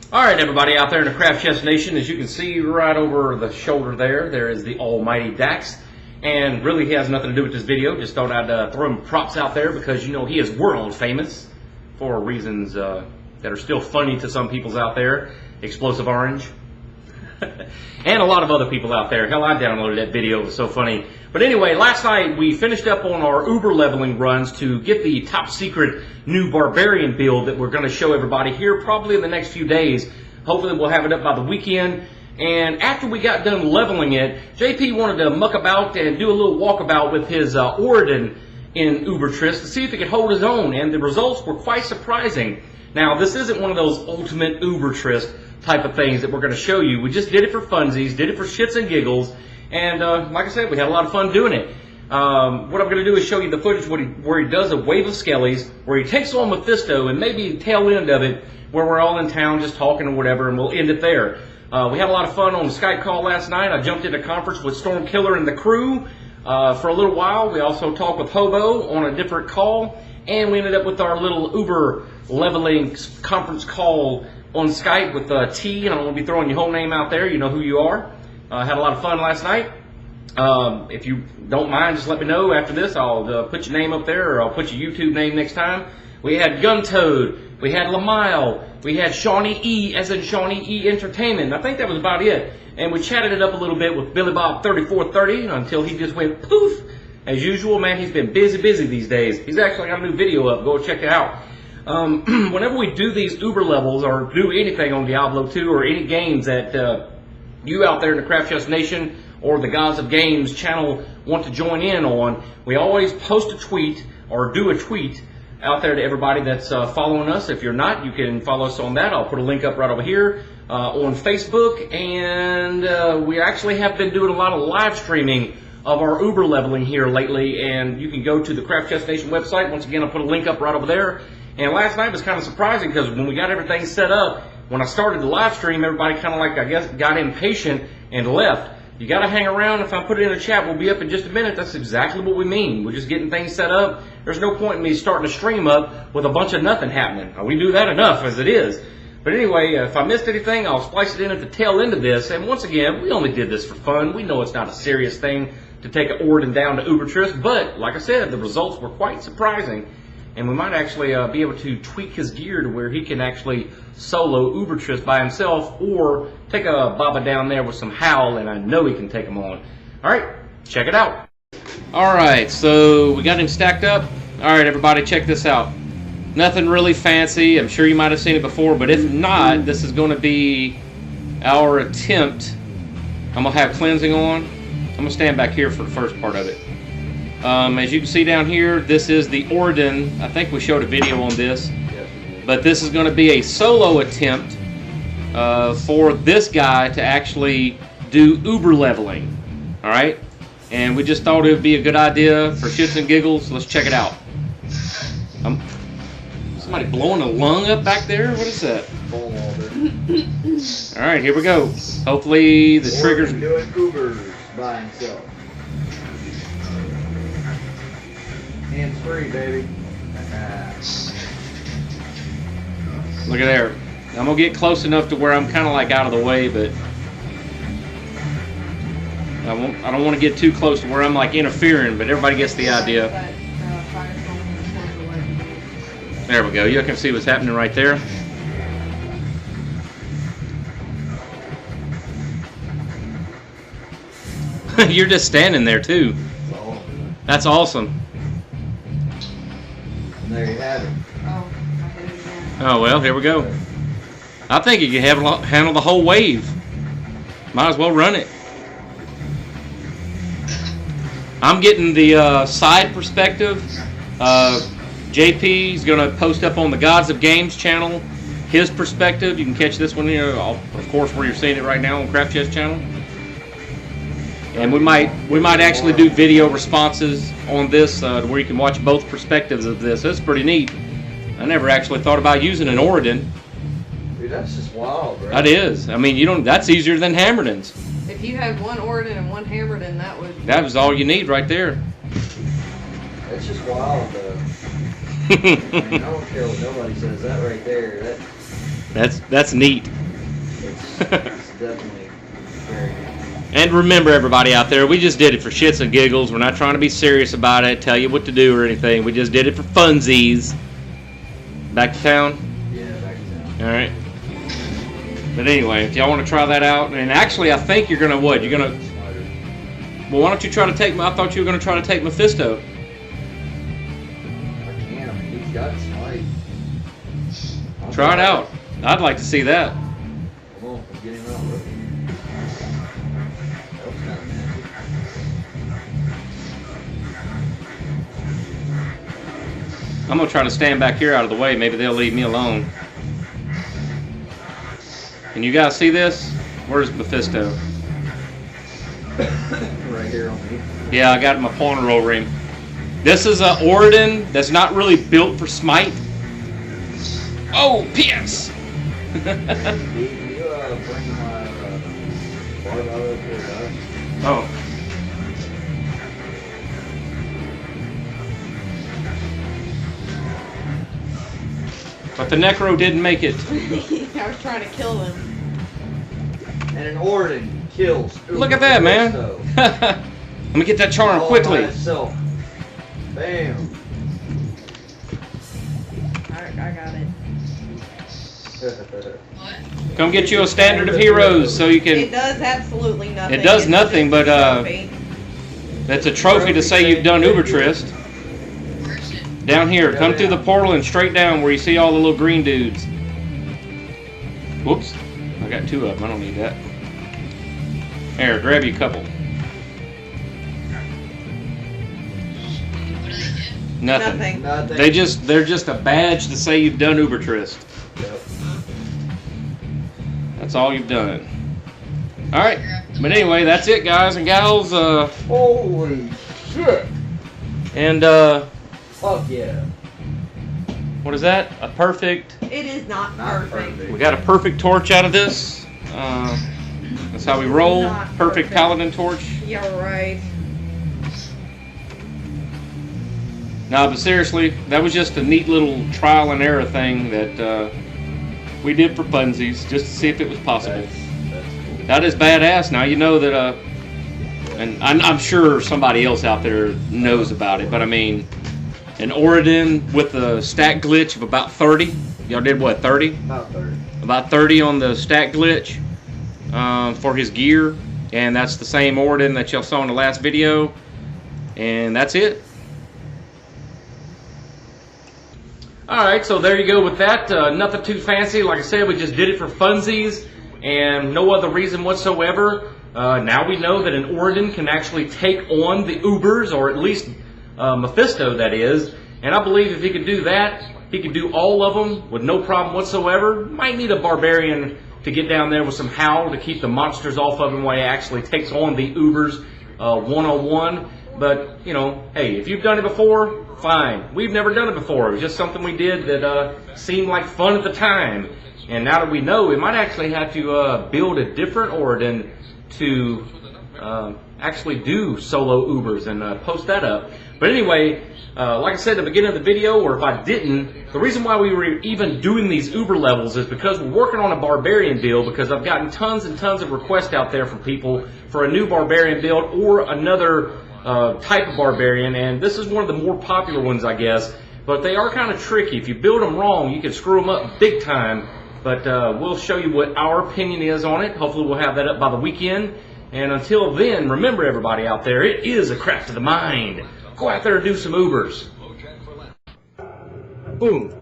Alright everybody out there in the Craft Chest Nation, as you can see right over the shoulder there is the almighty Dax. And really he has nothing to do with this video, just thought I'd throw him props out there because you know he is world famous for reasons that are still funny to some people out there. Explosive Orange. And a lot of other people out there. Hell, I downloaded that video, it was so funny. But anyway, last night we finished up on our Uber leveling runs to get the top secret new Barbarian build that we're going to show everybody here probably in the next few days. Hopefully we'll have it up by the weekend. And after we got done leveling it, JP wanted to muck about and do a little walkabout with his auradin in Uber Trist to see if he could hold his own, and the results were quite surprising. Now, this isn't one of those ultimate Uber Trist type of things that we're going to show you. We just did it for funsies, did it for shits and giggles, and like I said, we had a lot of fun doing it. What I'm going to do is show you the footage where he does a wave of skellies, where he takes on Mephisto, and maybe the tail end of it, where we're all in town just talking or whatever, and we'll end it there. We had a lot of fun on the Skype call last night. I jumped into conference with Stormkiller and the crew for a little while. We also talked with Hobo on a different call, and we ended up with our little Uber leveling conference call on Skype with T, and I won't be throwing your whole name out there. You know who you are. Had a lot of fun last night. If you don't mind, just let me know after this. I'll put your name up there, or I'll put your YouTube name next time. We had Guntoad, we had Lamile, we had Shawnee E, as in Shawnee E Entertainment. I think that was about it. And we chatted it up a little bit with Billy Bob 3430 until he just went poof. As usual, man, he's been busy these days. He's actually got a new video up. Go check it out. Whenever we do these Uber levels or do anything on Diablo 2 or any games that you out there in the Craft Chest Nation or the Gods of Games channel want to join in on, we always post a tweet or do a tweet out there to everybody that's following us. If you're not, you can follow us on that. I'll put a link up right over here on Facebook. And we actually have been doing a lot of live streaming of our Uber leveling here lately. And you can go to the Craft Chest Nation website. Once again, I'll put a link up right over there. And last night was kind of surprising because when we got everything set up, when I started the live stream, everybody kind of like, I guess, got impatient and left. You got to hang around. If I put it in the chat, we'll be up in just a minute. That's exactly what we mean. We're just getting things set up. There's no point in me starting a stream up with a bunch of nothing happening. We do that enough as it is. But anyway, if I missed anything, I'll splice it in at the tail end of this. And once again, we only did this for fun. We know it's not a serious thing to take an auradin down to Uber Trist. But like I said, the results were quite surprising. And we might actually be able to tweak his gear to where he can actually solo Uber Trist by himself, or take a Baba down there with some Howl, and I know he can take him on. Alright, check it out. Alright, so we got him stacked up. Alright everybody, check this out. Nothing really fancy. I'm sure you might have seen it before, but if not, this is going to be our attempt. I'm going to have cleansing on. I'm going to stand back here for the first part of it. As you can see down here, this is the auradin. I think we showed a video on this. But this is going to be a solo attempt for this guy to actually do Uber leveling. Alright? And we just thought it would be a good idea for shits and giggles. Let's check it out. Somebody blowing a lung up back there? What is that? Alright, here we go. Hopefully the triggers... doing Ubers by himself. Hands free, baby. Look at there. I'm going to get close enough to where I'm kind of like out of the way, but I don't want to get too close to where I'm like interfering, but everybody gets the idea. There we go. You can see what's happening right there. You're just standing there too. That's awesome. And there you have it. Oh well, here we go. I think you can handle the whole wave. Might as well run it. I'm getting the side perspective. JP is going to post up on the Gods of Games channel his perspective. You can catch this one here, of course, where you're seeing it right now on Craft Chest channel. And we might actually do video responses on this where you can watch both perspectives of this. That's pretty neat. I never actually thought about using an auradin. Dude, that's just wild, bro. That is. I mean, that's easier than Hammerdins. If you had one auradin and one Hammerdin, that was all you need right there. It's just wild, though. I mean, I don't care what nobody says. That right there, that's neat. It's definitely very good. And remember, everybody out there, we just did it for shits and giggles. We're not trying to be serious about it, tell you what to do or anything. We just did it for funsies. Back to town? Yeah, back to town. All right. But anyway, if y'all want to try that out, and actually, I think you're gonna what? You're gonna. Well, why don't you try to take? I thought you were gonna try to take Mephisto. I can. I mean, he's got smite. Try it out. I'd like to see that. Come on, let's get him out. Look. That was kind of nasty. I'm gonna try to stand back here out of the way. Maybe they'll leave me alone. Can you guys see this? Where's Mephisto? Right here on me. Yeah, I got my pointer over him. This is a auradin that's not really built for smite. Oh, piss! Can you bring my barb out of here, guys? Oh. But the Necro didn't make it. I was trying to kill him. And an auradin kills. Look at that, man. Let me get that charm All quickly. by itself. Bam. I got it. Come get you a standard of heroes so you It can. does absolutely nothing. It does It's nothing, just but a trophy. that's a trophy to say you've done Uber Trist. Down here, come through the portal and straight down where you see all the little green dudes. Whoops, I got two of them. I don't need that. Here, grab you a couple. Nothing. Nothing. They're just a badge to say you've done Uber Trist. Yep. That's all you've done. All right, but anyway, that's it, guys and gals. Holy shit. And Fuck yeah. what is that? A perfect. It is not Not perfect. perfect. We got a perfect torch out of this. That's how we roll. Not Perfect perfect. paladin torch. You're right. No, but seriously, that was just a neat little trial and error thing that we did for funsies, just to see if it was possible. That's cool. That is badass. Now you know that, and I'm sure somebody else out there knows about it, but I mean, an auradin with a stack glitch of about 30. Y'all did what, 30? About 30. About 30 on the stack glitch for his gear, and that's the same auradin that y'all saw in the last video, and that's it. Alright, so there you go with that. Nothing too fancy. Like I said, we just did it for funsies and no other reason whatsoever. Now we know that an auradin can actually take on the Ubers, or at least Mephisto, that is. And I believe if he could do that, he could do all of them with no problem whatsoever. Might need a barbarian to get down there with some howl to keep the monsters off of him while he actually takes on the Ubers one-on-one. But, you know, hey, if you've done it before, fine. We've never done it before. It was just something we did that seemed like fun at the time. And now that we know, we might actually have to build a different auradin to actually do solo Ubers and post that up. But anyway, like I said at the beginning of the video, or if I didn't, the reason why we were even doing these Uber levels is because we're working on a barbarian build, because I've gotten tons and tons of requests out there from people for a new barbarian build or another type of barbarian, and this is one of the more popular ones, I guess, but they are kind of tricky. If you build them wrong, you can screw them up big time, but we'll show you what our opinion is on it. Hopefully we'll have that up by the weekend, and until then, remember everybody out there, it is a craft of the mind. Go out there and do some Ubers. Boom.